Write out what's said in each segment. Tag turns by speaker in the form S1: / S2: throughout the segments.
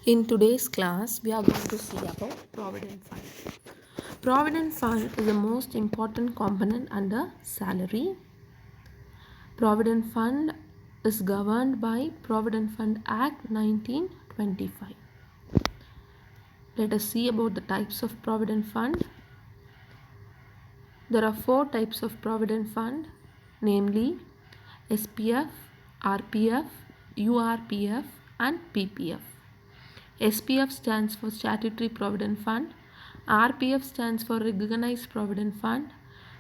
S1: In today's class, we are going to see about Provident Fund. Provident Fund is the most important component under salary. Provident Fund is governed by Provident Fund Act 1925. Let us see about the types of Provident Fund. There are four types of Provident Fund, namely SPF, RPF, URPF and PPF. SPF stands for Statutory Provident Fund, RPF stands for Recognized Provident Fund,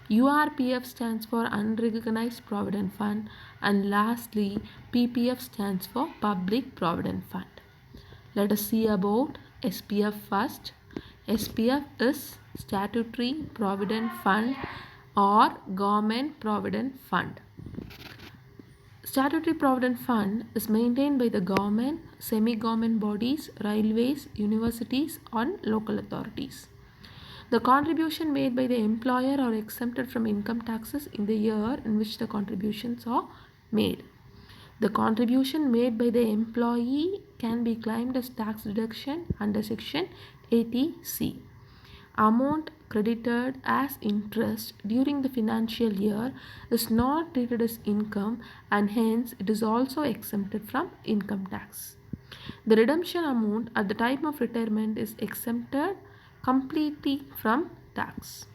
S1: URPF stands for Unrecognized Provident Fund, and lastly PPF stands for Public Provident Fund. Let us see about SPF first. SPF is Statutory Provident Fund or Government Provident Fund. Statutory Provident Fund is maintained by the government, semi-government bodies, railways, universities and local authorities. The contribution made by the employer are exempted from income taxes in the year in which the contributions are made. The contribution made by the employee can be claimed as tax deduction under Section 80C. Amount credited as interest during the financial year is not treated as income and hence it is also exempted from income tax. The redemption amount at the time of retirement is exempted completely from tax.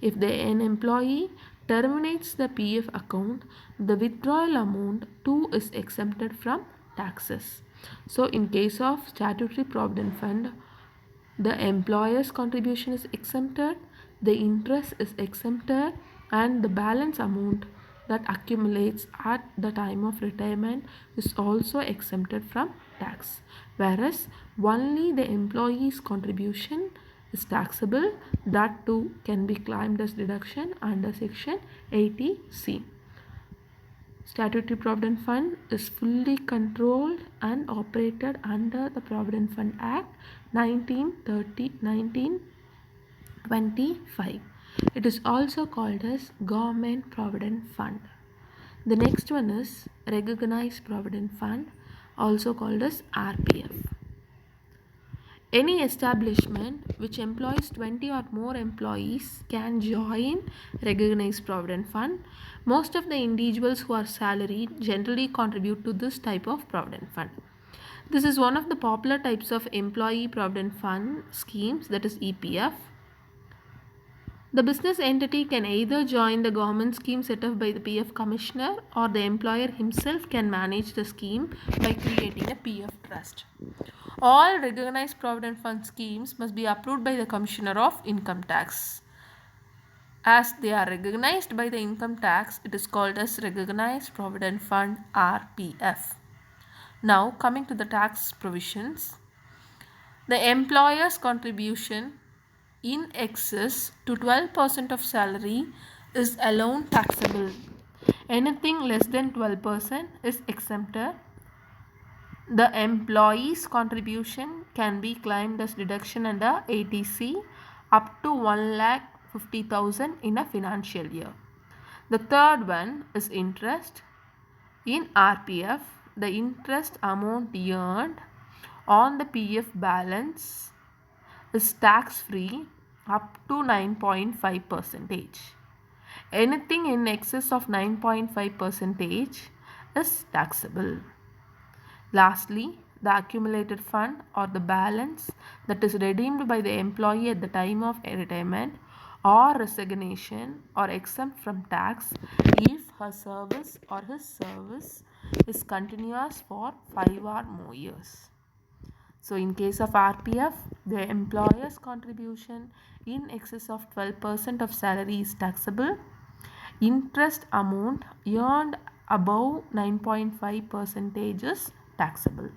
S1: If an employee terminates the PF account, the withdrawal amount too is exempted from taxes. So in case of statutory provident fund, the employer's contribution is exempted, the interest is exempted, and the balance amount that accumulates at the time of retirement is also exempted from tax, whereas only the employee's contribution is taxable. That too can be claimed as deduction under Section 80C. Statutory Provident Fund is fully controlled and operated under the Provident Fund Act 1925. It is also called as Government Provident Fund. The next one is Recognized Provident Fund, also called as RPF. Any establishment which employs 20 or more employees can join Recognized Provident Fund. Most of the individuals who are salaried generally contribute to this type of Provident Fund. This is one of the popular types of Employee Provident Fund schemes, that is EPF. The business entity can either join the government scheme set up by the PF Commissioner, or the employer himself can manage the scheme by creating a PF trust. All recognized Provident Fund schemes must be approved by the Commissioner of Income Tax. As they are recognized by the income tax, it is called as Recognized Provident Fund RPF. Now coming to the tax provisions. The employer's contribution in excess to 12% of salary is alone taxable. Anything less than 12% is exempted. The employee's contribution can be claimed as deduction under 80C up to 1,50,000 in a financial year. The third one is interest. In RPF, the interest amount earned on the PF balance is tax free up to 9.5%. Anything in excess of 9.5% is taxable. Lastly, the accumulated fund or the balance that is redeemed by the employee at the time of retirement or resignation or exempt from tax if her service or his service is continuous for 5 or more years. So in case of RPF, the employer's contribution in excess of 12% of salary is taxable. Interest amount earned above 9.5% is taxable.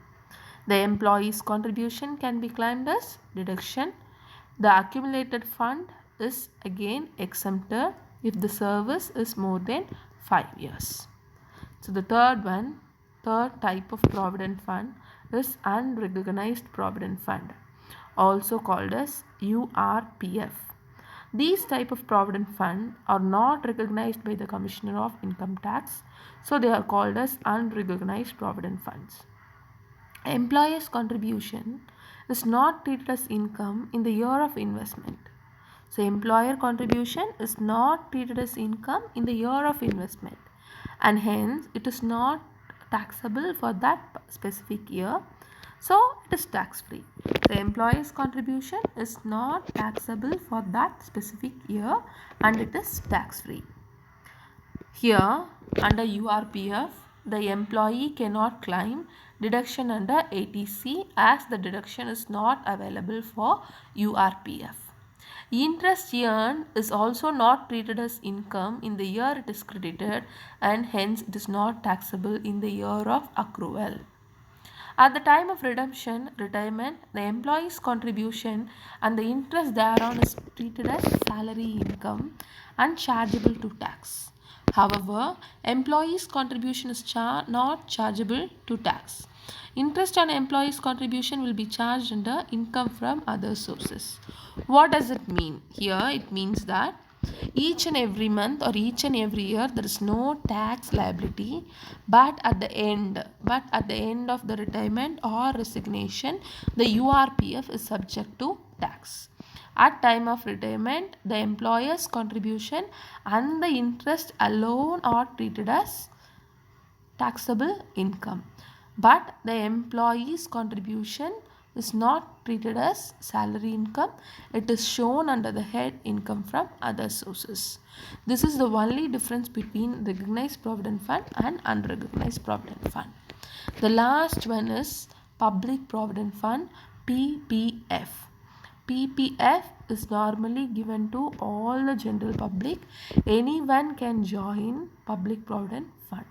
S1: The employee's contribution can be claimed as deduction. The accumulated fund is again exempted if the service is more than 5 years. So the third type of provident fund is unrecognized provident fund, also called as URPF. These type of provident fund are not recognized by the Commissioner of Income Tax, so they are called as unrecognized provident funds. Employer's contribution is not treated as income in the year of investment. So employer contribution is not treated as income in the year of investment, and hence it is not taxable for that specific year. So it is tax free. The employer's contribution is not taxable for that specific year and it is tax free. Here under URPF, the employee cannot claim deduction under ATC as the deduction is not available for URPF. Interest earned is also not treated as income in the year it is credited, and hence it is not taxable in the year of accrual. At the time of redemption, retirement, the employee's contribution and the interest thereon is treated as salary income and chargeable to tax. However, employee's contribution is not chargeable to tax. Interest on employee's contribution will be charged under income from other sources. What does it mean? Here it means that each and every month or each and every year there is no tax liability, but at the end of the retirement or resignation, the URPF is subject to tax. At time of retirement, the employer's contribution and the interest alone are treated as taxable income, but the employee's contribution is not treated as salary income. It is shown under the head income from other sources. This is the only difference between recognized provident fund and unrecognized provident fund. The last one is public provident fund, PPF. PPF is normally given to all the general public. Anyone can join public provident fund.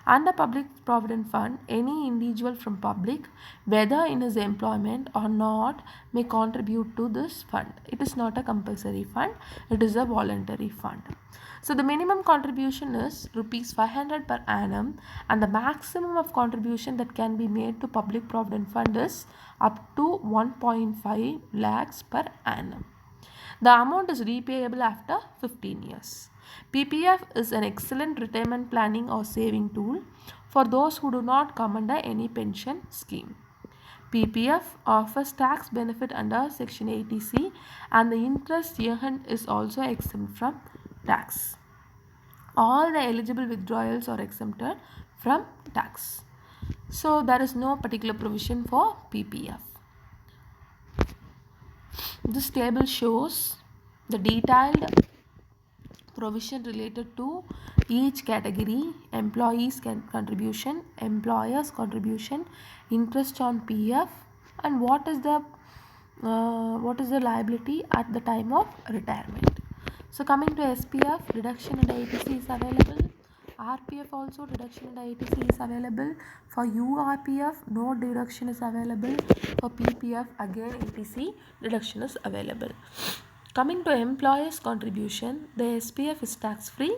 S1: Under public provident fund, any individual from public, whether in his employment or not, may contribute to this fund. It is not a compulsory fund, it is a voluntary fund. So the minimum contribution is rupees 500 per annum, and the maximum of contribution that can be made to public provident fund is up to 1.5 lakhs per annum. The amount is repayable after 15 years. PPF is an excellent retirement planning or saving tool for those who do not come under any pension scheme. PPF offers tax benefit under Section 80C, and the interest earned is also exempt from tax. All the eligible withdrawals are exempted from tax. So there is no particular provision for PPF. This table shows the detailed provision related to each category: employees contribution, employers contribution, interest on PF, and what is the liability at the time of retirement. So coming to SPF, deduction under ATC is available. RPF also deduction under ATC is available. For URPF, no deduction is available. For PPF, again ATC deduction is available. Coming to employer's contribution, the SPF is tax free.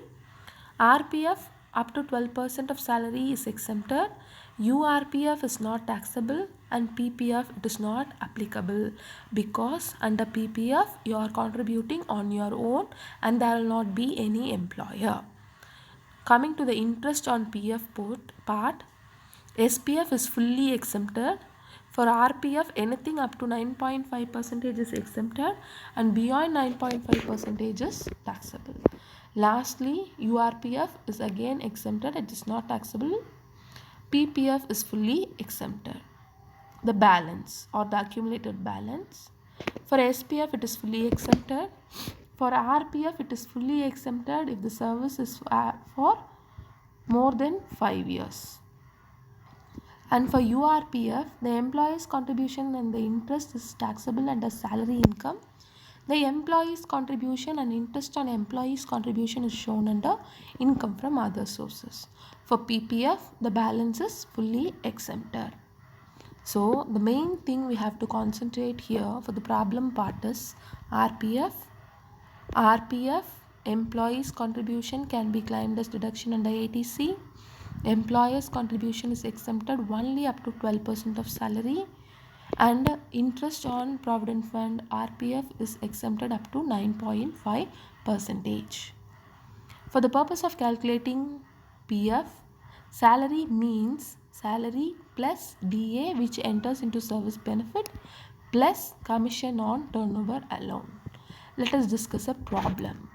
S1: RPF up to 12% of salary is exempted. URPF is not taxable, and PPF it is not applicable, because under PPF you are contributing on your own and there will not be any employer. Coming to the interest on PF part, SPF is fully exempted. For RPF, anything up to 9.5% is exempted, and beyond 9.5% is taxable. Lastly, URPF is again exempted, it is not taxable. PPF is fully exempted. The balance or the accumulated balance. For SPF, it is fully exempted. For RPF, it is fully exempted if the service is for more than 5 years. And for URPF, the employee's contribution and the interest is taxable under salary income. The employee's contribution and interest on employee's contribution is shown under income from other sources. For PPF, the balance is fully exempted. So the main thing we have to concentrate here for the problem part is RPF. RPF, employee's contribution can be claimed as deduction under ATC. Employer's contribution is exempted only up to 12% of salary, and interest on provident fund RPF is exempted up to 9.5%. For the purpose of calculating PF, salary means salary plus DA which enters into service benefit plus commission on turnover alone. Let us discuss a problem.